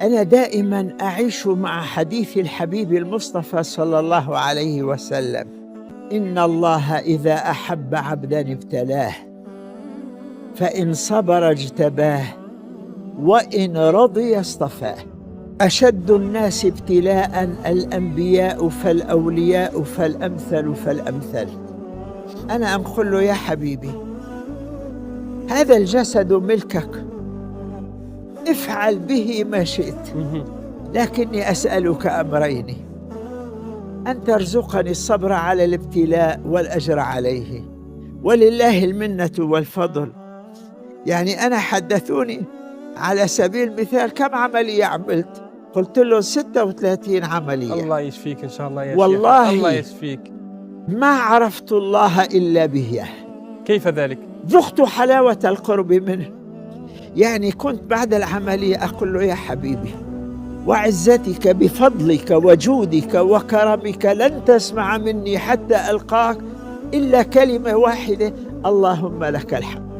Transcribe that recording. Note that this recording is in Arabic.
أنا دائما أعيش مع حديث الحبيب المصطفى صلى الله عليه وسلم: إن الله إذا أحب عبدا ابتلاه، فإن صبر اجتباه، وإن رضي اصطفاه. أشد الناس ابتلاء الأنبياء فالأولياء فالأمثل فالأمثل. أنا أقول له: يا حبيبي، هذا الجسد ملكك، افعل به ما شئت، لكني أسألك أمرين: أن ترزقني الصبر على الابتلاء والأجر عليه، ولله المنة والفضل. يعني أنا حدثوني على سبيل المثال كم عملية عملت، قلت له 36 عملية. الله يشفيك إن شاء الله يا شيخ. والله الله يشفيك. ما عرفت الله إلا به. كيف ذلك؟ ذقت حلاوة القرب منه. يعني كنت بعد العملية أقول له: يا حبيبي، وعزتك بفضلك وجودك وكرمك لن تسمع مني حتى ألقاك إلا كلمة واحدة: اللهم لك الحمد.